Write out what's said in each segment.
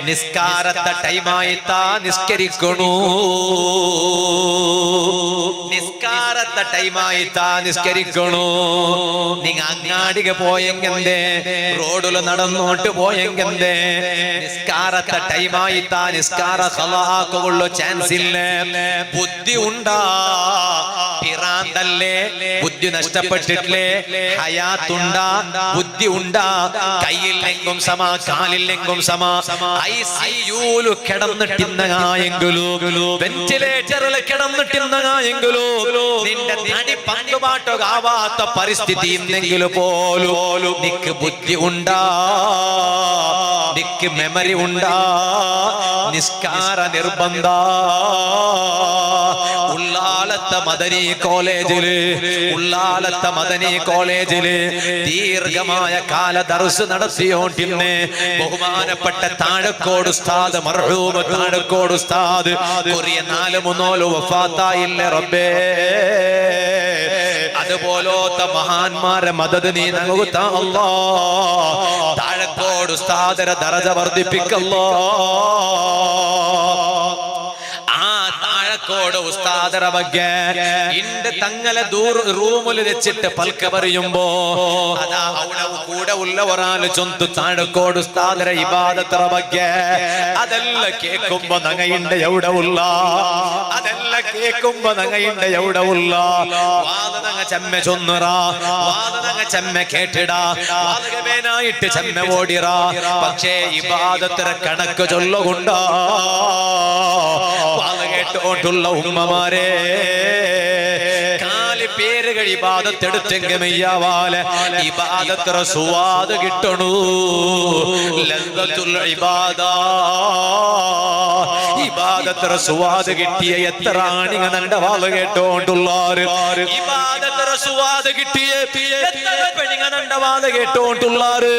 നിസ്കാരത്തെ ടൈമായിത്താ നിസ്കരിക്കണു. നിസ്കാരത്തെ ടൈമായിത്താ നിസ്കരിക്കണു. നിങ്ങ അങ്ങാടിക്ക് പോയെങ്കെന്തേ, റോഡിൽ നടന്നോട്ട് പോയെങ്കെന്തേ, നിസ്കാരത്തെ ടൈമായിത്താ നിസ്കാര ഖളാഅക്കുള്ള ചാൻസ് ഇല്ല. ബുദ്ധി ഉണ്ടാ, പിറാന്തല്ലേ, ബുദ്ധി നഷ്ടപ്പെട്ടിട്ടില്ലേ, ഹയാത്തുണ്ടാ, ബുദ്ധി ഉണ്ടാ, കയ്യില്ലെങ്കും സമ, കാലില്ലെങ്കും സമ, ICUല് കിടന്നിട്ടിന്നകായെങ്കിലോ, വെന്റിലേറ്ററിൽ കിടന്നിട്ടിന്നകായെങ്കിലോ, നിന്റെ തടി പങ്കുപാട്ടൊകാവാത്ത പരിസ്ഥിതി ഇന്നെങ്കിലും പോലും നിക്ക് ബുദ്ധി ഉണ്ടാ, നിക്ക് മെമ്മറി ഉണ്ടാ, നിസ്കാര നിർബന്ധ. ഉള്ളാലത്തെ മദനി കോളേജില്, ഉള്ളാലത്തെ മദനി കോളേജില് ദീർഘമായ കാല ദർസ് നടത്തിയോണ്ടിന്ന് ബഹുമാനപ്പെട്ട താഴക്കോട് ഉസ്താദ്, മർഹൂം താഴക്കോട് ഉസ്താദ് കൊറിയ 4 വഫാത്തായില്ല റബ്ബേ. അതുപോലത്തെ മഹാന്മാരെ മദദ് നീ നമുക്ക് താ അല്ലാഹ്. താഴക്കോട് ഉസ്താദിന്റെ ദറജ വർദ്ധിപ്പിക്കല്ലോ. കോട് ഉസ്താദര ಬಗ್ಗೆ ഇന്റെ തങ്ങളെ റൂമിൽ വെച്ചിട്ട് പൽക്ക പറയുമ്പോ അതാ അവിടെ കൂടെ ഉള്ള ഒരാൾ ചൊന്തു താഴക്കോട് ഉസ്താദര ഇബാദത്തറ ಬಗ್ಗೆ അതെല്ലാം കേൾക്കുമ്പോ നങ്ങയിന്റെ എവിടെ ഉള്ള, അതെല്ലാം കേൾക്കുമ്പോ നങ്ങയിന്റെ എവിടെ ഉള്ള വാദനങ്ങ ചെമ്മ ചൊന്നുറ, വാദനങ്ങ ചെമ്മ കേട്ടിടാ, വാദകവേനായിട്ട് ചെമ്മ ഓടിറ. പക്ഷേ ഇബാദത്തറ കണക്ക് ചൊല്ലുകൊണ്ടാ കേട്ടോട്ടുള്ള ഉമ്മമാരെ കാല് പേരുകൾ ഇബാദത്തെടുത്തെങ്കമയ്യാവാല ഇബാദത്ര സുവാദ് കിട്ടണു. ലദ്ദത്തുൽ ഇബാദാ, ഇബാദത്ര സുവാദ് കിട്ടിയ എത്ര ആണിങ്ങ നണ്ട വാള് കേട്ടോണ്ടുള്ളാറ്. ഇബാദത്ര സുവാദ് കിട്ടിയ എത്ര പെണിങ്ങ നണ്ട വാള് കേട്ടോണ്ടുള്ളാറ്.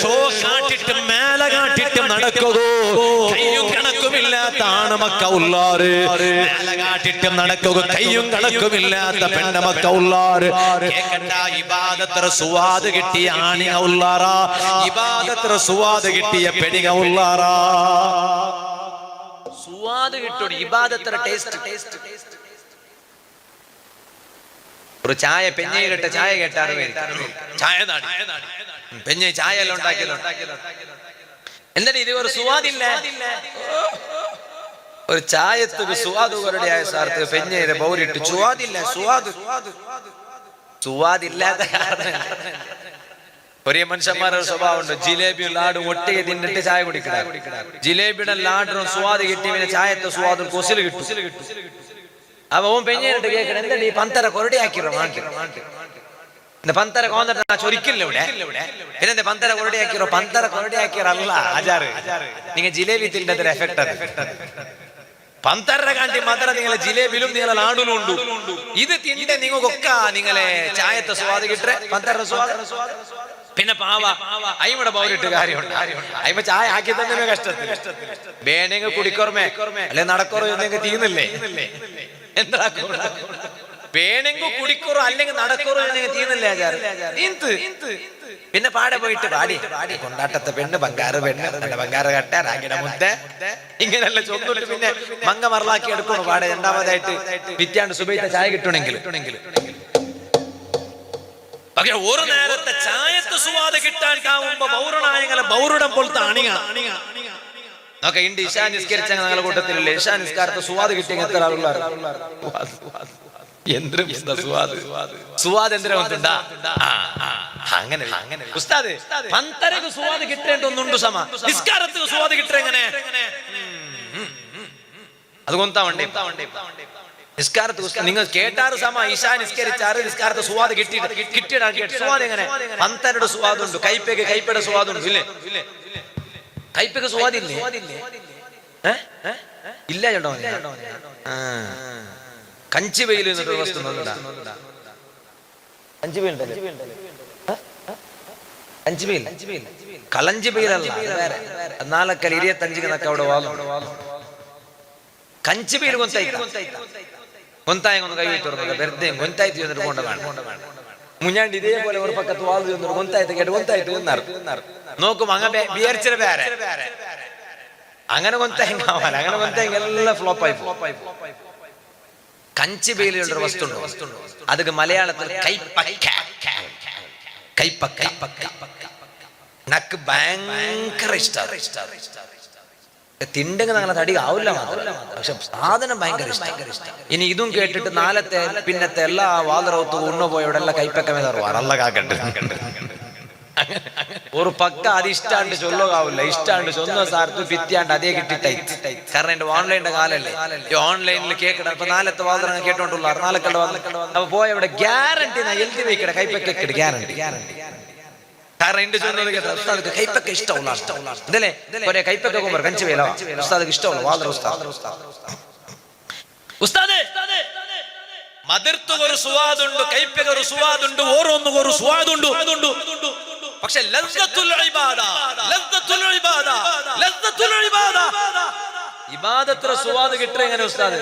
ഷോ കാട്ടിട്ട് മേല കാട്ടിട്ട് നടക്കുകോ, കയ്യും കണക്കുമില്ലാത്ത ആണമക്ക ഉള്ളാറ്. മേല കാട്ടിട്ടും നടക്കുക, കയ്യും കണക്കുമില്ലാത്ത പെണ്ണമക്ക ഉള്ളാറ്. കേക്കണ്ട, ഇബാദത്ര സുവാദ് കിട്ടിയ ആണിങ്ങ ഉള്ളാറാ, ഇബാദത്ര സുവാദ് കിട്ടിയ പെണിങ്ങ ഉള്ളാറാ. സുവാദ് കിട്ടും ഇബാദത്ര ടേസ്റ്റ്. ഒരു ചായ പെഞ്ഞയിലിട്ട ചായ കേട്ടാറ് ചായ പെഞ്ഞ ചായ എല്ലാം ഉണ്ടാക്കിയല്ലോ. എന്നിട്ട് ഇത് ഒരു സുവാദില്ല, ഒരു ചായത്തുക്ക് സുവാദുകളുടെ ആയ സാർത്ത് പെഞ്ഞയിലെ ബൗരിട്ട് സുവാദില്ല. സുവാദില്ലാത്ത കാരണം ഒരേ മനുഷ്യന്മാരുടെ സ്വഭാവമുണ്ട്. ജിലേബിയും ലാഡും ഒട്ടിಗೆ തിന്നിട്ട് ചായ കുടിക്കണ. ജിലേബിയുടെ ലാഡും സ്വാദ് കിട്ടി, പിന്നെ ചായത്തെ സ്വാദും കൊസില് കിട്ടും. അപ്പൊ ഓൻ പെഞ്ഞിട്ട് കേൾക്കണം, എന്താ ഈ പന്തര കൊരടി ആക്കിറോ പന്തര കോന്നിട്ട് ചൊരിക്കില്ല ഇവിടെ, പിന്നെ പന്തര കൊരടി ആക്കിറോ. പന്തര കൊരടി ആക്കിയറല്ല ആചാറ്, നിങ്ങൾ ജിലേബി തിന്നതിന് എഫക്ട് അത്. പന്തര കാണ്ടി മാത്രം നിങ്ങളെ ജിലേബിലും നിങ്ങളെ ലാഡുലും ഉണ്ട്. ഇത് തിന്നെ നിങ്ങൾക്കൊക്കെ നിങ്ങളെ ചായത്തെ സ്വാദ് കിട്ടേ, പന്തര സ്വാദ്. പിന്നെ പാവ അയിമടെ പൗരിട്ട് കാര്യമുണ്ട്. അയിമ ചായ ആക്കി തന്നെ കഷ്ടത്തിൽ വേണമെങ്കിൽ കുടിക്കോർമേ അല്ലെ നടക്കോറോ എന്നെങ്കിൽ തീർന്നില്ലേ. എന്താ വേണമെങ്കിൽ കുടിക്കോറോ അല്ലെങ്കിൽ നടക്കോറോ എന്നെങ്കിൽ തീർന്നില്ലേ ആചാരം. പിന്നെ പാടെ പോയിട്ട് പാടി കൊണ്ടാട്ടത്തെ പെണ്ണ്, ബംഗാറ് പെണ്ണ്, ബംഗാറ് കട്ട, രാഗിട മുദ്ദ, ഇങ്ങനെല്ലാം ചൊന്നിട്ട് പിന്നെ മങ്ങ മറലാക്കി എടുക്കണോ പാടെ. രണ്ടാമതായിട്ട് പിറ്റാണ്ട് സുബൈത്തെ ചായ കിട്ടണമെങ്കിൽ പക്ഷെ ഒരു നേരത്തെ ചായത്തെ സുവാദ് കിട്ടാൻ കാവുമ്പോ ബൗരണായങ്ങളെ ബൗരുടം പോലത്തെ അണിങ്ങ നോക്കെ ഇണ്ട്. ഇഷാ നിസ്കരിച്ച ഞങ്ങളുടെ കൂട്ടത്തിലില്ലേ, ഇഷാ നിസ്കാരത്തെ സുവാദ് കിട്ടിയെങ്കിൽ എത്ര ആളുള്ള സുവാദ് എന്തിനാ അങ്ങനെ ഉസ്താദ് പന്തരക്ക് സുവാദ് കിട്ടേണ്ട ഒന്നുണ്ട് സമ നിസ്കാരത്തിന് സുവാദ് കിട്ടേ എങ്ങനെ അത് കൊന്താ വണ്ടേ നിസ്കാരത്ത് നിങ്ങൾ കേട്ടാറ് സമ ഇഷാ നിസ്കരിച്ചാറ് നിസ്കാരത്തെ സുവാദ് കിട്ടിയിടാൻ സുവാദ് എങ്ങനെ പന്തരുടെ സുവാദുണ്ട്, കൈപ്പയുടെ സുവാദുണ്ട്. ഇല്ലേ കൈപ്പയ്ക്ക് സുവാദില്ലേ? ഇല്ല ചേട്ടോ. കഞ്ചിബയിൽ എന്നൊരു വസ്തു കളഞ്ചിബയിലല്ല, നാലക്കൽ 25 അവിടെ വാങ്ങും. കഞ്ചിബയിൽ കൊന്തായ കൈ തുറന്നത് വെറുതെ കൊന്തായി ചെന്നിട്ട് കൊണ്ടതാണ്. മുഞ്ഞാണ്ട് ഇതേപോലെ ഒരു പക്കത്ത് വാങ്ങി ചെന്നിട്ട് കൊന്തായത്ത് കേട്ട് കൊന്തായിട്ട് നോക്കും. അങ്ങ വിചാരിച്ചത് വേറെ അങ്ങനെ కొంత కావాలి അങ്ങനെ కొంత എല്ലാം ഫ്ലോപ്പ് ആയി കഞ്ചി ബേലിയുള്ള വസ്തു അതിക്ക് മലയാളത്തിൽ കൈപ്പക്ക നക്ക് ഭയങ്കര ഇഷ്ടമാണ് തിണ്ടെങ്കിൽ അങ്ങനെ തടി ആവില്ല മാത്രമല്ല പക്ഷെ സാധനം ഭയങ്കര ഇഷ്ടം ഇനി ഇതും കേട്ടിട്ട് നാലത്തെ പിന്നത്തെ എല്ലാ വാതറവത്ത് ഉണ്ണുപോയവിടെ എല്ലാം കൈപ്പക്കമേ തരുവാർ അല്ല കാക്കണ്ട് ഒരു പക്ക അത് ഇഷ്ടാണ്ട് ചൊല്ലുകാവില്ല ഇഷ്ടാണ്ട് ചൊന്ന സാർത്ത് ഭിത്തിയാണ്ട് അതേ കിട്ടിട്ടായി കാരണം എന്റെ ഓൺലൈനിന്റെ കാലല്ലേ ഈ ഓൺലൈനിൽ കേൾക്കണം അപ്പൊ നാലത്തെ വാതറ കേട്ടോണ്ടുള്ള നാലക്കണ്ട അപ്പൊ പോയവിടെ ഗ്യാരണ്ടി എഴുതി വെക്കട കൈപ്പക്ക ഗ്യാരണ്ടി കാരണം എന്റെ ചൊന്നത് കേട്ട ഉസ്താദ് കൈപ്പക്ക ഇഷ്ടമുള്ള ഇതല്ലേ കൊറേ കൈപ്പക്ക കുമ്പർ കഞ്ചി വേല ഉസ്താദ് ഇഷ്ടമുള്ള വാതറ ഉസ്താദ് മതിർത്തുക ഒരു സുവാദുണ്ട് കൈപ്പക ഒരു സുവാദുണ്ട് ഓരോന്നും ഒരു സുവാദുണ്ട് പക്ഷെ ഇബാദത്ര സുവാദ് കിട്ടുക എങ്ങനെ ഉസ്താദ്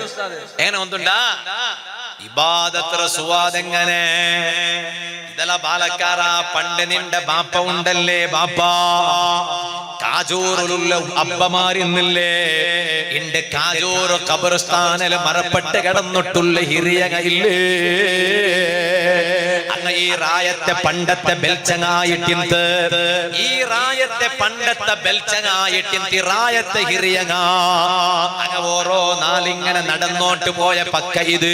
എങ്ങനെ ഒന്നുണ്ടാ ഇബാദത്ര സുവാദ് എങ്ങനെ ഇതല ബാലക്കാര പണ്ട് നിന്റെ ബാപ്പ ഉണ്ടല്ലേ ബാപ്പ കാജൂറിലുള്ള അപ്പമാരിന്നില്ലേ എന്റെ കാജൂർ ഖബർസ്ഥാനിൽ മറപ്പെട്ട് കിടന്നിട്ടുള്ള ഹിറിയകയില്ലേ അങ്ങ് ഈ റായത്തെ പണ്ടത്തെ ബെൽച്ചങ്ങായിട്ടിന്ത് ഈ റായത്തെ പണ്ടത്തെ ബെൽച്ചങ്ങായിട്ടിന്തി റായത്തെ ഹിറിയങ്ങ അങ്ങ് ഓരോ നാളിങ്ങനെ നടന്നോട്ട് പോയ പക്ക ഇത്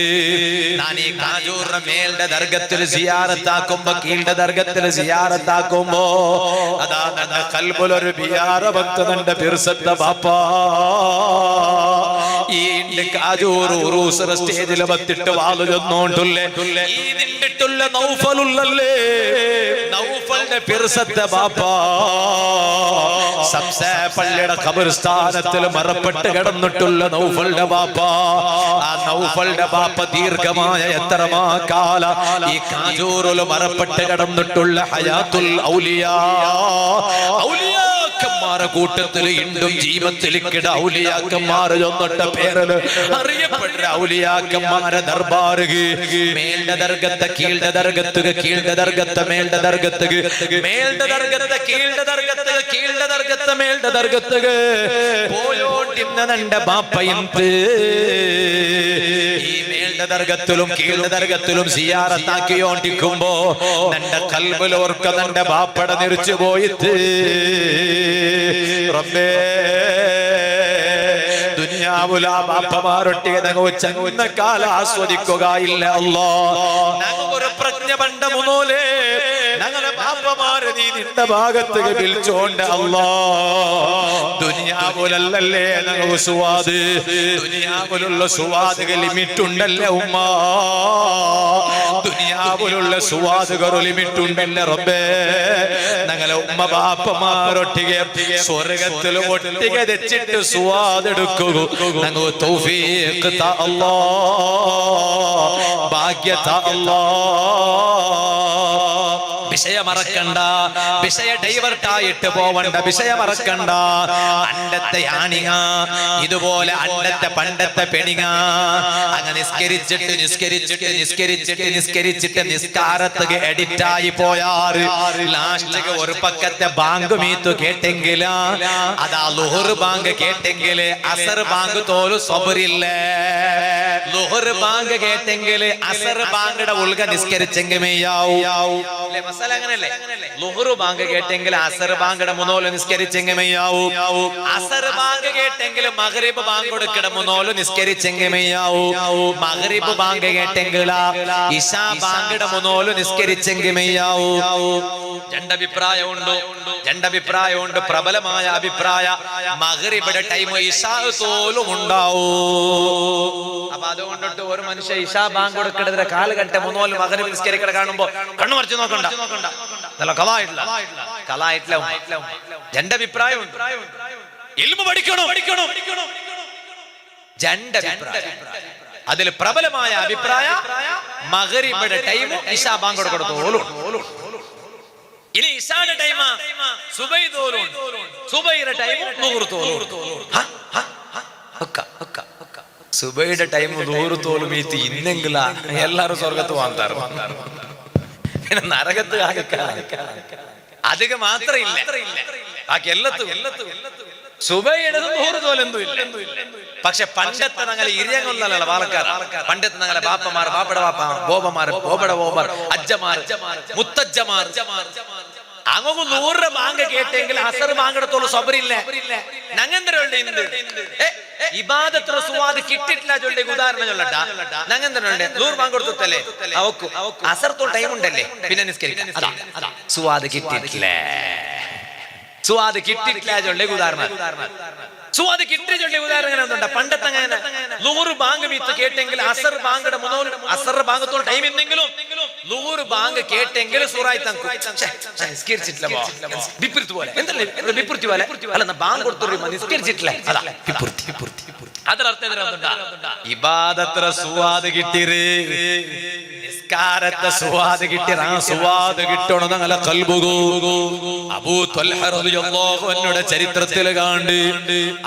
ഞാൻ ഈ കാജൂറിന്റെ മേലിന്റെ ദർഗത്തിൽ സിയാറത്താക്കുമ്പോ കീഴിന്റെ ദർഗത്തിൽ സിയാറത്താക്കുമ്പോ അതാ എന്റെ കൽബിലൊരു ബിയാറ ഭക്തന്റെ ബിർസത്ത ബാപ്പാ ഈ കാജൂർ ഉറൂസ് സ്റ്റേജിൽ വന്നിട്ട് വാളു ചെന്നോണ്ടുള്ളേ ഈ നിന്നിട്ടുള്ള നൗഫലുള്ളല്ലേ നൗഫലിന്റെ പിർസത്തെ ബാപ്പാ സംസേ പള്ളിയുടെ ഖബർസ്ഥാനത്തിൽ മറപ്പെട്ട് കിടന്നിട്ടുള്ള നൗഫലിന്റെ ബാപ്പാ ആ നൗഫലിന്റെ ബാപ്പ ദീർഘമായ എത്രമാ കാല ഈ കാജൂറിൽ മറപ്പെട്ട് കിടന്നിട്ടുള്ള ഹയാത്തുൽ ഔലിയാ ഔലിയാക്കന്മാരെ കൂട്ടത്തിൽ ഇണ്ടും ജീവത്തിലിക്കിട ഔലിയാക്കന്മാരെ ചൊന്നിട്ട പേരില് അറിയപ്പെട്ട ഔലിയാക്കന്മാരെ ദർബാറുക മേലിന്റെ ദർഗത്തെ കീഴിന്റെ ദർഗത്തുക കീഴിന്റെ ദർഗത്തെ മേലിന്റെ ദർഗത്തുക മേലിന്റെ ദർഗത്തെ കീഴിന്റെ ദർഗത്തുക കീഴിന്റെ ദർഗത്തെ മേലിന്റെ ദർഗത്തുക പോയോണ്ടിന്ന എന്റെ ബാപ്പയുണ്ട് ഈ മേലിന്റെ ദർഗത്തിലും കീഴിന്റെ ദർഗത്തിലും സിയാറത്താക്കിയോണ്ടിരിക്കുമ്പോ എന്റെ കൽബിലോർക്ക എന്റെ ബാപ്പട നിറിച്ചു പോയിട്ട് റബ്ബേ ദുനിയാവുല ബാപ്പമാരൊട്ടിಗೆ ഞങ്ങൾ ചങ്ങുന്ന കാലം ആസ്വദിക്കുക ഇല്ല അല്ലാ ഞങ്ങൾക്കൊരു പ്രജ്ഞ പണ്ട മുന്നോലേ ഞങ്ങളെ ബാപ്പമാരെ നീ നിന്റെ ഭാഗത്തേക്ക് വിളിച്ചോണ്ട് അല്ലാ ദുനിയാവുലല്ലേ ഞങ്ങൾ സുവാദ് ദുനിയാവുലുള്ള സുവാദുകൾ ലിമിറ്റ് ഉണ്ടല്ലേ ഉമ്മ ദുനിയാവുലുള്ള സുവാദുകൾ ലിമിറ്റ് ഉണ്ടല്ലേ റബ്ബേ ഞങ്ങളെ ഉമ്മ ബാപ്പമാരൊട്ടിಗೆ സ്വർഗത്തിൽ ഒട്ടിಗೆ വെച്ചിട്ട് സുവാദ് എടുക്കുക ഞങ്ങൾ തൗഫീഖ് താ അല്ലാ ഭാഗ്യ താ അല്ലാ വിഷയം മറക്കണ്ട വിഷയ ഡൈവർട്ടായിട്ട് പോവണ്ട വിഷയം മറക്കണ്ട അണ്ടത്തെ ആണിക ഇതുപോലെ അണ്ടത്തെ പണ്ടത്തെ പെണിക അങ്ങനെ നിസ്കരിച്ചിട്ട് നിസ്കാരത്തുക എഡിറ്റായി പോയാറ് ലാസ്റ്റ് ഒരു പക്കത്തെ ബാങ്ക് മീത്തു കേട്ടെങ്കിൽ അതാ ലുഹർ ബാങ്ക് കേട്ടെങ്കിൽ അസർ ബാങ്ക് തോലും സബറില്ലേ ലുഹർ ബാങ്ക് കേട്ടെങ്കിൽ അസർ ബാങ്കയുടെ ഉൾക നിസ്കരിച്ചെങ്കിൽ മെയ്യാവൂ അങ്ങനല്ലേ ലുഹ്റു ബാങ്ക് കേട്ടെങ്കിൽ അസർ ബാങ്കയുടെ മുന്നോല് നിസ്കരിച്ചെങ്കിൽ മെയ്യാവൂ അസർ ബാങ്ക് കേട്ടെങ്കിൽ മഗ്രിബ് ബാങ്ക് കൊടുക്കട മുന്നോല് നിസ്കരിച്ചെങ്കിൽ മെയ്യാവൂ മഗ്രിബ് ബാങ്ക് കേട്ടെങ്കിൽ ഇശാ ബാങ്കയുടെ മുന്നോല് നിസ്കരിച്ചെങ്കിൽ മെയ്യാവൂ രണ്ടഭിപ്രായമുണ്ട് പ്രബലമായ അഭിപ്രായ മഗ്രിബിന്റെ ടൈം ഇശാ തോലും ഉണ്ടാവൂ അപ്പൊ അതുകൊണ്ടിട്ട് ഒരു മനുഷ്യ ഇശാ ബാങ്ക് കൊടുക്കടതിന്റെ കാലുകെട്ട മുന്നോല് മഗ്രിബ് നിസ്കരിക്കട കാണുമ്പോ കണ്ണു മറിച്ച് നോക്കണ്ട എന്റെ അഭിപ്രായം അതിൽ പ്രബലമായ അഭിപ്രായ മഗ്രിബിന്റെ ടൈം ഇശാ ബാങ്ക് കൊടുത്തോളൂ ഇനി ഇശാന്റെ ടൈം സുബൈ തോലും സുബൈയുടെ ടൈം ളുഹ്ർ തോലും സുബൈയുടെ ടൈം ളുഹ്ർ തോലും ഈത്തി ഇന്നെങ്കില എല്ലാരും സ്വർഗത്ത് വാങ്ങാറ് നരകത്ത് അധികം മാത്രമില്ല ബാക്കി എല്ലാത്തും സുബൈയുടെ നൂറ് തോലൊന്നും ഇല്ല. പക്ഷെ പണ്ടത്തെ ഞങ്ങളെ ഇരിയങ്ങൊന്നല്ല പാലക്കാർ. പണ്ടത്തെ ഞങ്ങളെ ബാപ്പമാർ, ബാപ്പയുടെ ബാപ്പ, ബോബമാർ, ബോബയുടെ ബോബർ, അജ്ജമാർ, മുത്തജ്ജമാർ, അങ്ങ് 100 ബാങ്ക് കേട്ടെങ്കിൽ അസർ ബാങ്കെടുത്തോളം സബറില്ല. ഞങ്ങെന്തരുണ്ട് ഇന്ത് ഇബാദത്ര സുവാദ് കിട്ടിട്ടില്ല ചൊല്ലെ ഉദാഹരണം ചൊല്ലട്ടാ. ഞങ്ങെന്തരുണ്ട് 100 ബാങ്ക് കൊടുത്തല്ലേ അവക്കും അസർത്തോൾ ടൈം ഉണ്ടല്ലേ പിന്നെ നിസ്കരിക്കാം. സുവാദ് കിട്ടിയിട്ടില്ല, സുവാദ് കിട്ടിട്ടില്ല ചൊല്ലെ ഉദാഹരണം. സുവാദ് കിട്ടി ചൊല്ലെ ഉദാഹരണം എന്തുണ്ടാ? പണ്ടത്തെ 100 ബാങ്ക് മീത്ത് കേട്ടെങ്കിൽ അസർ ബാങ്കയുടെ അസർ ബാങ്കത്തോൾ ടൈം ഇന്നെങ്കിലും 100 ബാങ്ക് കേട്ടെങ്കിൽ സൂറായി തങ്കു നിസ്കരിച്ചിട്ടില്ല വിപൃത്തി പോലെ. എന്തല്ലേ വിപൃത്തി പോലെ അല്ല, ബാങ്ക് കൊടുത്തു നിസ്കരിച്ചിട്ടില്ല. അതാ വിപൃത്തി. അതിനർത്ഥം ഇബാദത്ര സുവാദ് കിട്ടിയത്, നിസ്കാരത്തെ സുവാദ് കിട്ടിയത്. ആ സുവാദ് കിട്ടണം ഞങ്ങളെ കൽബുകൂ. അബൂ ത്വൽഹ റളിയല്ലാഹു അൻഹുടെ ചരിത്രത്തിൽ കാണ്ട്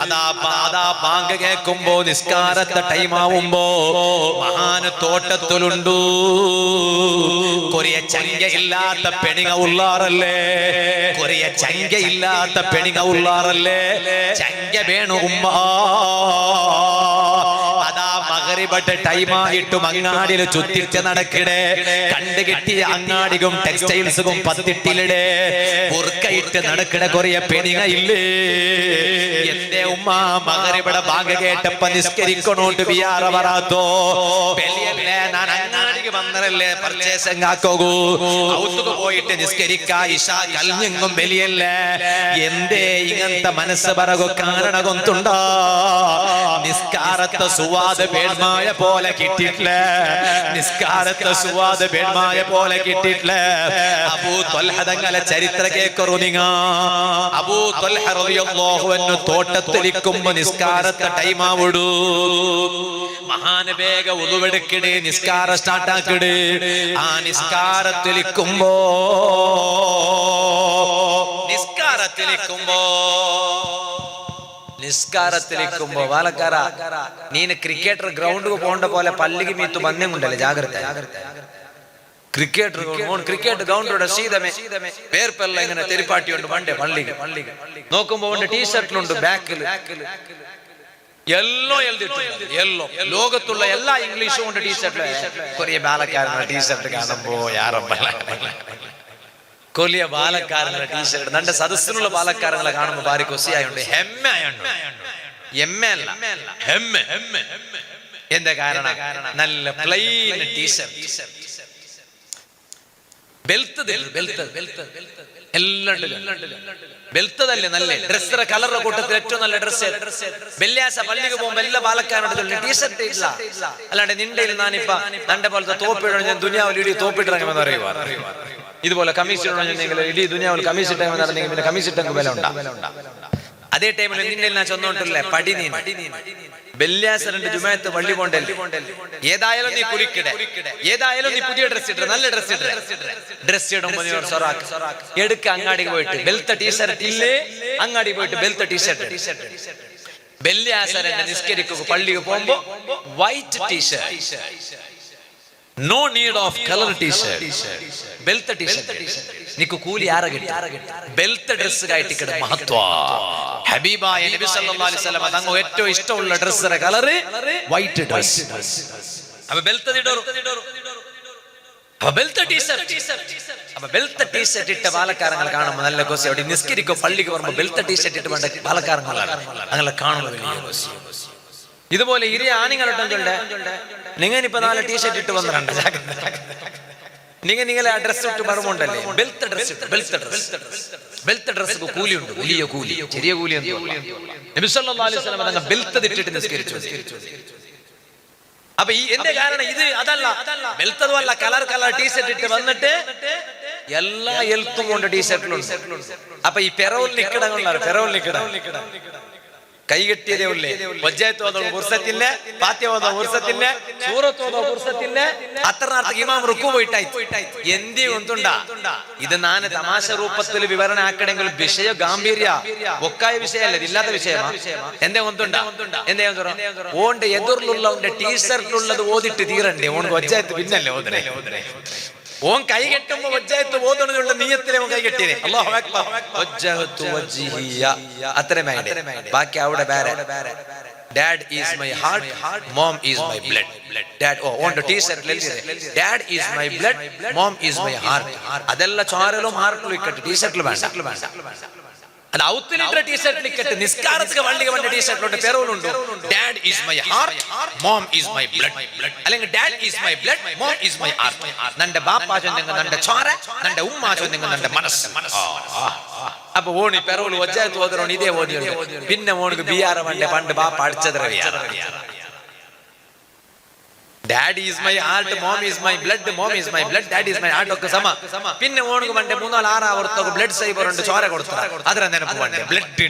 അതാ ബാങ്ക് കേൾക്കുമ്പോ നിസ്കാരത്തെ ടൈം ആവുമ്പോ മഹാന് തോട്ടത്തിലുണ്ടു കൊറിയ ചങ്കയില്ലാത്ത പെണിങ്ങ ഉള്ളാറല്ലേ, കൊറിയ ചങ്കയില്ലാത്ത പെണിങ്ങ ഉള്ളാറല്ലേ. ചങ്ക വേണു ഉമ്മ. അതാ മഗ്രിബത്തെ ടൈമായിട്ടും അങ്ങാടിയിൽ ചുറ്റിച്ച് നടക്കിടെ കണ്ടു കിട്ടിയ അങ്ങാടിക്കും ടെക്സ്റ്റൈൽസും പത്തിട്ടിലിടെ ബുർക്കയിട്ട് നടക്കിടെ കൊറിയ പെണിങ്ങ ഇല്ലേ. എന്റെ ഉമ്മ മഗ്രിബയുടെ ബാങ്ക് കേട്ടപ്പോ നിസ്കരിക്കണോണ്ട് വിയാറ വരാത്തോ ബലിയല്ലേ. ഞാൻ അങ്ങാടിക്ക് വന്നതല്ലേ പർച്ചേസിംഗ് ആക്കോകൂ, ഔത്തുക്ക് പോയിട്ട് നിസ്കരിക്കാ ഇശ കൽഞ്ഞെങ്കും ബലിയല്ലേ. എന്തേ ഇങ്ങനത്തെ മനസ്സ് പറകു കാരണം കൊണ്ടുണ്ടാ നിസ്കാരത്തെ സുവാദ് ബേഡ്മായ പോലെ കിട്ടിയിട്ടില്ല, നിസ്കാരത്തെ സുവാദ് ബേഡ്മായ പോലെ കിട്ടിയിട്ടില്ല. അബൂ ത്വൽഹ തങ്ങളെ ചരിത്ര കേക്കറു നിങ്ങ. അബൂ ത്വൽഹ റളിയല്ലാഹു അൻഹു തോട്ടത്തിലിരിക്കുമ്പോ നിസ്കാരത്തെ ടൈം ആവിടൂ. മഹാന് വേഗ ഉളുവെടുക്കിട് നിസ്കാരം സ്റ്റാർട്ടാക്കിട്. ആ നിസ്കാരത്തിലിരിക്കുമ്പോ നിസ്കാരത്തിലിരിക്കുമ്പോ വാലക്കാര നീന് ക്രിക്കറ്റർ ഗ്രൗണ്ട് പോണ്ട പോലെ പള്ളിക്ക് മീത്തു ബന്ധം ഉണ്ടല്ലേ. ജാഗ്രത. ക്രിക്കറ്റർ ക്രിക്കറ്റ് ഗ്രൗണ്ടോടെ സീതമേ പേർപ്പെല്ല ഇങ്ങനെ തെരിപ്പാട്ടിയുണ്ട് പണ്ടേ പള്ളിക്ക്. നോക്കുമ്പോ ടീഷർട്ടിലുണ്ട് ബാക്കിൽ യെല്ലോ എഴുതിയിട്ടുണ്ട്. യെല്ലോ ലോകത്തുള്ള എല്ലാ ഇംഗ്ലീഷും ഉണ്ട് ടീഷർട്ടില്. കൊറിയ ബാലക്കാരനുള്ള ടീഷർട്ട് കാണുമ്പോ കൊലിയ ബാലക്കാരനുള്ള ടീഷർട്ട് നന്റെ സദസ്സിനുള്ള ബാലക്കാരങ്ങളെ കാണുമ്പോ ഭാര്യ കൊസിയായുണ്ട് എന്താ കാരണം? നല്ല പ്ലെയിൻ ടീഷർട്ട്, ബെൽത്തതല്ലേ നല്ല ഡ്രസ്സറെ കളറുടെ കൂട്ടത്തിൽ ഏറ്റവും നല്ല ഡ്രസ്സ്. വെള്ളിയാഴ്ച പള്ളിക്ക് പോകുമ്പോ എല്ലാ ബാലക്കാരോട് ടീഷർട്ട് ഇല്ല. അല്ലാണ്ട് നിന്റെ ഞാനിപ്പ തന്റെ പോലത്തെ തോപ്പിടണം ഞാൻ ദുനിയാവിൽ ഇടി തോപ്പിട്ടിറങ്ങുമെന്ന് അറിയുവാ. ഇതുപോലെ കമ്മീഷൻ ഇടി ദുനിയാവിൽ കമ്മീഷൻ ടൈം നടന്നെങ്കിൽ പിന്നെ കമ്മീഷൻ വില ഉണ്ടാ. അതേ ടൈമിൽ നിന്റെ ഞാൻ ചൊന്നോട്ടില്ലേ പടി നീ വെള്ളിയാഴ്ച ജുമായത്ത് പള്ളി പോണ്ടല്ലേ. ഏതായാലും നീ കുളിക്കടേ, ഏതായാലും നീ പുതിയ ഡ്രസ് ഇട്ട, നല്ല ഡ്രസ് ഇട്ട. ഡ്രസ് ഇടുമ്പോ എടുക്ക അങ്ങാടിക്ക് പോയിട്ട് ബെൽത്ത ടീഷർട്ട് ഇല്ലേ, അങ്ങാടി പോയിട്ട് ബെൽത്ത ടീഷർട്ട്. വെള്ളിയാഴ്ച നിസ്കരിക്കുക പള്ളിക്ക് പോകുമ്പോ white T-shirt, no need of colour T-shirt, ബെൽത്ത ടീഷർട്ട്. നിക്ക് കൂലി ആരെ കിട്ടി? ബെൽത്ത ഡ്രസ് കായിട്ടിക്കട മഹത്വ. ഹബീബായ നബി സല്ലല്ലാഹു അലൈഹി വസല്ലം തങ്ങൾ ഏറ്റവും ഇഷ്ടമുള്ള ഡ്രസ്സറെ കളറ് വൈറ്റ് ഡ്രസ്. അപ്പൊ ബെൽത്ത ബെൽത്ത ടീഷർട്ട് ഇട്ട ബാലക്കാരങ്ങൾ കാണുമ്പോൾ നല്ല കൊസി. അവിടെ നിസ്കരിക്കോ പള്ളിക്ക് വരുമ്പോ ബെൽത്ത ടീഷർട്ട് ഇട്ട് വേണ്ട ബാലക്കാരങ്ങളാണ് അങ്ങനെ കാണുന്നത് വലിയ കൊസി. ഇതുപോലെ ഇരിയ ആണുങ്ങളുണ്ടെന്നുണ്ട് നിങ്ങളിപ്പോ 4 ടീഷർട്ട് ഇട്ട് വന്നിട്ടുണ്ട്. നിങ്ങളെ ആ ഡ്രസ് ഇട്ട് മറുമുണ്ടല്ലേ ബെൽത്ത ഡ്രസ്. ബെൽത്ത ഡ്രസ് കൂലിയുണ്ട്, വലിയ കൂലി, ചെറിയ കൂലി. നബി സല്ലല്ലാഹു അലൈഹി വസല്ലം തങ്ങൾ ബെൽത്ത് ഇട്ടിട്ട് നിസ്കരിച്ചു. അപ്പൊ ഈ എന്റെ കാരണം ഇത് അതല്ല, ബെൽത്തതുമല്ല, കളർ ടീഷർട്ട് ഇട്ട് വന്നിട്ട് എല്ലാ എൽത്തും കൊണ്ട് ടീഷർട്ടിലുണ്ട്. അപ്പൊ ഈ പെറോൽ നിക്കടങ്ങളുണ്ട്, പെറോൽ നിക്കട കൈകെട്ടിയതേ ഉള്ളേ. പഞ്ചായത്ത് ഓതോ ഉർസത്തില്ല, ഫാത്തിഹ ഓതോ ഉർസത്തില്ല, സൂറത്ത് ഓതോ ഉർസത്തില്ല. അത്ര ഇമാം റുക്കു പോയിട്ടായി എന്തി ഒന്നുണ്ടാ. ഇത് നാന് തമാശ രൂപത്തിൽ വിവരണ ആക്കണമെങ്കിൽ വിഷയ ഗാംഭീര്യ ഒക്കായ വിഷയമല്ല, ഇല്ലാത്ത വിഷയമാ. എന്തേ ഒന്നുണ്ടാ, എന്തേ ഓണ്ട് എതിർലുള്ള ടീഷർട്ടിലുള്ളത് ഓതിട്ട് തീരണ്ടേ? ഓൺ പഞ്ചായത്ത് പിന്നല്ലേ ഓതണേ. ഓൻ കൈ കെട്ടുമ്പോ വജ്ജഹത്തു ഓതുന്നതിനുള്ള നിയ്യത്തിലെ ഓൻ കൈ കെട്ടിനെ. അല്ലാഹു അക്ബർ. വജ്ജഹത്തു വജ്ഹിയ അത്രമേ. ബാക്കി അവിടെ വേറെ. Dad is my heart, mom is my blood. Dad, on the t-shirt ലെഴുതിയത് Dad is my blood, mom is my heart. അതല്ല ചോരലും ഹാർട്ടിലും ഇക്കട്ട് ടീഷർട്ടിൽ വേണ്ട. അത് ഔത്തിലിട്ട ടീഷർട്ടിൽ ഇക്കട്ട് നിസ്കാരത്തിന് വള്ളിക വണ്ട ടീഷർട്ടിലോട്ട് പെറോലുണ്ട്. Dad is my heart, mom is my blood. അല്ലെങ്കിൽ Dad is my blood, mom is my heart. നന്റെ ബാപ്പ ചൊന്നെങ്ക നന്റെ ചോര, നന്റെ ഉമ്മ ചൊന്നെങ്ക നന്റെ മനസ്സ്. അപ്പൊ ഓണി പെറോല് വജ്ജഹത്ത് ഓതറോണ് ഇതേ ഓതിയുള്ളൂ. പിന്നെ ഓണക്ക് ബിയാറ വണ്ടേ പണ്ട് ബാപ്പ അടിച്ചതര. Dad is my heart, mom is my blood, mom is my blood, dad is my heart ഒക്കെ സമ. പിന്നെ ഓണക്ക് വണ്ടേ 3-6 ആവർത്തക ബ്ലഡ് സൈബർ ഉണ്ട് ചോര കൊടുത്താ അതര നെനപ്പ് വണ്ടേ ബ്ലഡ്.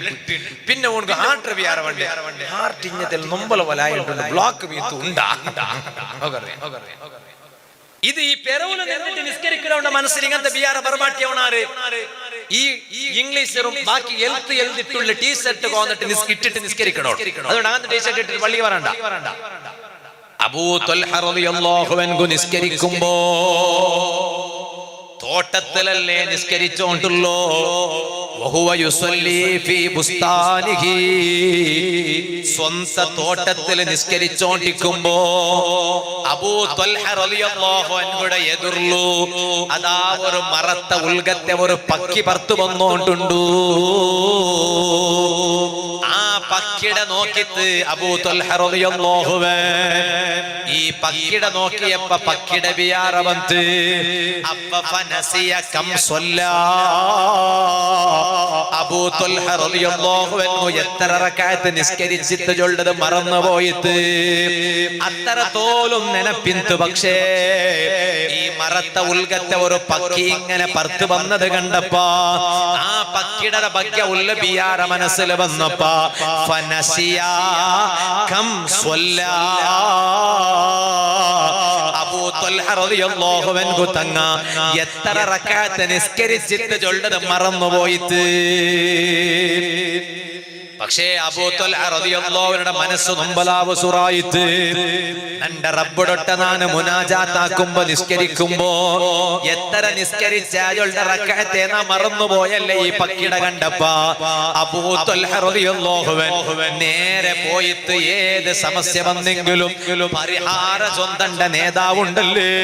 പിന്നെ ഓണക്ക് ഹാർട്ട് ബിയാറ വണ്ടേ ഹാർട്ട് ഇങ്ങത്തിൽ നൊമ്പല വലായിട്ടുണ്ട് ബ്ലോക്ക് വീത്തു ഉണ്ടാ. ഇത് ഈ പെറോല് നിന്നിട്ട് നിസ്കരിക്കുന്നവരുടെ മനസ്സിൽ ഇങ്ങനത്തെ ബിയാറ ബർബാട്ടിയവനാര്? ഈ ഇംഗ്ലീഷറും ബാക്കി എഴുതിട്ടുള്ള ടീഷർട്ട് കൊന്നിട്ട് ഇട്ടിട്ട് നിസ്കരിക്കണോ? അതുകൊണ്ട് അങ്ങനത്തെ ടീഷർട്ട് ഇട്ടിട്ട് പള്ളി വരണ്ട. അബൂ ത്വൽഹ റളിയല്ലാഹു അൻഹു നിസ്കരിക്കുമ്പോ തോട്ടത്തിലല്ലേ നിസ്കരിച്ചോണ്ടുള്ളോ. വഹുവ യുസല്ലി ഫീ ബുസ്താനിഹി, സ്വന്തം തോട്ടത്തിൽ നിസ്കരിച്ചോണ്ടിരിക്കുമ്പോ അബൂ ത്വൽഹ റളിയല്ലാഹു അൻഹുടെ എതിർലു അതാ ഒരു മറത്ത ഉൽഗത്തെ ഒരു പക്കി പറത്തു വന്നോണ്ടുണ്ടു. ആ പക്കിടെ നോക്കിട്ട് അബൂ ത്വൽഹ റളിയല്ലാഹു ഈ പക്കിടെ നോക്കിയപ്പോ പക്കിടെ ബിയാറ വന്ന് അപ്പ ഫനസിയ കം സ്വല്ലാ. അബൂ ത്വൽഹ റളിയല്ലാഹു അൻഹു എത്ര റക്അത്ത് നിസ്കരിച്ചിട്ട് ചൊല്ലത് മറന്നുപോയിട്ട് അത്രത്തോളം നെനപ്പിന്തു. പക്ഷേ ഈ മറത്ത ഉൽഗത്തെ ഒരു പക്കി ഇങ്ങനെ പറത്ത് വന്നത് കണ്ടപ്പോ ആ പക്കിയുടെ ഭാഗ്യ ഉള്ള ബിയാറ മനസ്സിൽ വന്നപ്പോ ഫനസിയ കം സ്വല്ലാ. അബൂ ത്വൽഹ റളിയല്ലാഹു അൻഹു തങ്ങ എത്ര റക്അത്ത് നിസ്കരിച്ചിട്ട് ചൊല്ലത് മറന്നുപോയിട്ട്. പക്ഷേ അബൂ ത്വൽഹ റളിയല്ലാഹു അൻഹുടെ മനസ്സ് നൊമ്പലാവസുറായിട്ട് നന്റെ റബ്ബുടൊട്ട നാന് മുനാജാത്താക്കുമ്പോ നിസ്കരിക്കുമ്പോ എത്ര നിസ്കരിച്ചാലുള്ള റക്അത്തെ നാ മറന്നുപോയല്ലേ ഈ പക്കിട കണ്ടപ്പോ അബൂ ത്വൽഹ റളിയല്ലാഹു അൻഹു നേരെ പോയിട്ട് ഏത് സമസ്യ വന്നെങ്കിലും പരിഹാര സ്വന്തണ്ട നേതാവുണ്ടല്ലേ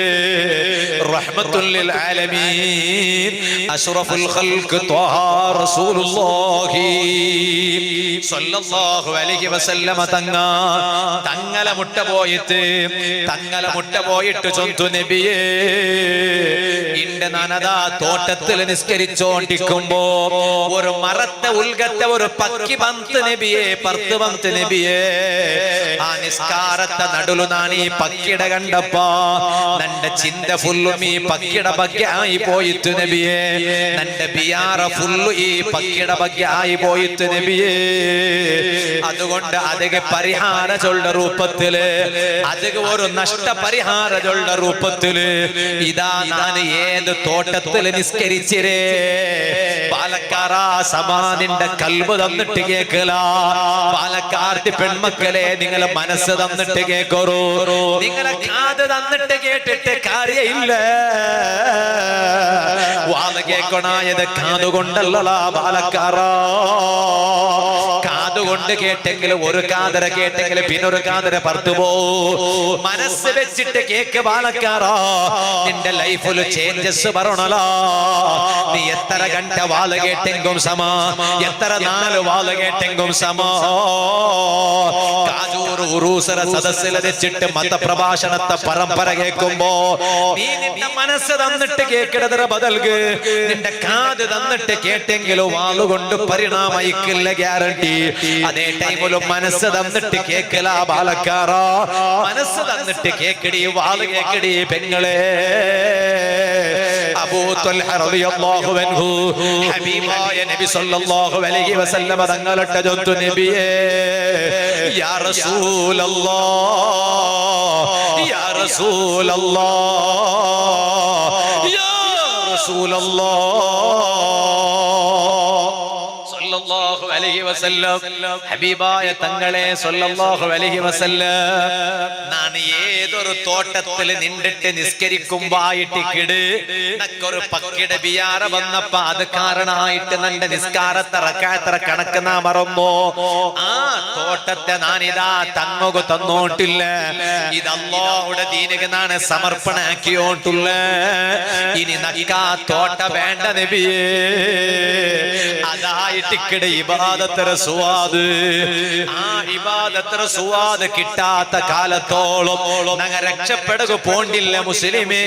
റഹ്മത്തുൽ ലിൽ ആലമീൻ അഷ്റഫുൽ ഖൽഖ് ത്വഹ റസൂലുള്ളാഹി സല്ലല്ലാഹു അലൈഹി വസല്ലമ തങ്ങളെ മുട്ട പോയിട്ട് ചൊന്തു നബിയേ ഇന്റെ നനദാ തോട്ടത്തിൽ നിസ്കരിച്ചോണ്ടിരിക്കുമ്പോ ഒരു മറത്ത ഉൽഗത്തെ ഒരു പക്കി പന്ത് നബിയേ പർത്ത് പന്ത് നബിയേ. ആ നിസ്കാരത്തെ നടുലു നാൻ ഈ പക്കിടെ കണ്ടപ്പോ നന്റെ ചിന്ത ഫുള്ളും ഈ പക്കിടെ ബഗ്യായി പോയിട്ട് നബിയേ. നന്റെ ബിയാറ ഫുള്ളു ഈ പക്കിടെ ബഗ്യായി പോയിട്ട് നബിയേ. അതുകൊണ്ട് അതിಗೆ പരിഹാര ചൊല്ല രൂപത്തില് അതിಗೆ ഒരു നഷ്ട പരിഹാര ചൊല്ല രൂപത്തില് ഇതാ ഞാൻ ഏത് തോട്ടത്തിൽ നിസ്കരിച്ചിരേ പാലക്കാര സമാനിന്റെ കൽബ് തന്നിട്ട് കേൾക്കല. പാലക്കാർത്തി പെൺമക്കളെ നിങ്ങളെ മനസ്സ് തന്നിട്ട് കേൾക്കറൂ. നിങ്ങളെ കാത് തന്നിട്ട് കേട്ടിട്ട് കാര്യമില്ല. വാത് കേൾക്കണായത് കാതുകൊണ്ടല്ലടാ പാലക്കാര. കാതുകൊണ്ട് കേട്ടെങ്കിൽ ഒരു കാതര കേട്ടെങ്കിൽ പിന്നൊരു കാതര പറത്തുപോ. മനസ്സ് വെച്ചിട്ട് കേക്ക് പാലക്കാറോ. നിന്റെ ലൈഫിൽ ചേഞ്ചസ് വരണല്ലോ. നീ എത്ര ഗണ്ട വാല് കേട്ടെങ്കും സമ, എത്ര 4 വാല് കേട്ടെങ്കും സമ. കാജൂർ ഉറൂസര സദസ്സിൽ വെച്ചിട്ട് മതപ്രഭാഷണത്തെ പരമ്പര കേൾക്കുമ്പോ നീ നിന്റെ മനസ്സ് തന്നിട്ട് കേൾക്കണതര ബദൽക്ക് നിന്റെ കാത് തന്നിട്ട് കേട്ടെങ്കിലും വാളുകൊണ്ട് പരിണാമയിക്കില്ല ഗ്യാരണ്ടി. അതേ ടൈമിലും മനസ്സ് തന്നിട്ട് കേക്കല ബാലക്കാറ. മനസ്സ് തന്നിട്ട് കേക്കടി വാള് കേക്കടി പെങ്ങളെ. അബൂ ത്വൽഹ റളിയല്ലാഹു അൻഹു ഹബീബായ നബി സല്ലല്ലാഹു അലൈഹി വസല്ലമ തങ്ങളൊട്ട ചൊന്തു നബിയേ യാ റസൂലല്ലാഹ് യാ റസൂലല്ലാഹ് യാ റസൂലല്ലാഹ് അലൈഹി വസല്ലം ഹബീബായ തങ്ങളെ സ്വല്ലല്ലാഹു അലൈഹി വസല്ലം ഞാൻ ഏതൊരു തോട്ടത്തിൽ നിന്നിട്ട് നിസ്കരിക്കുമ്പായിട്ടിക്കിട് നക്കൊരു പക്കിടെ ബിയാറ വന്നപ്പോ അത് കാരണമായിട്ട് നിന്റെ നിസ്കാരത്തെ റക്അത്ത് കണക്ക് നാ മറന്നോ ആ തോട്ടത്തെ ഞാനിതാ തങ്ങുക തന്നോട്ടില്ല ഇത് അല്ലാഹുവിന്റെ ദീനിಗೆ ನಾನು സമർപ്പണാക്കിയോട്ടുള്ള ഇനി നക്കാ തോട്ട വേണ്ട നബിയേ അതായിട്ടിക്കടെ ഇബാദത്തര സുവാദ് ആ ഇബാദത്തര സുവാദ് കിട്ടാത്ത കാലത്തോളം ഞങ്ങൾ രക്ഷപ്പെടുക പോണ്ടില്ല മുസ്ലിമേ.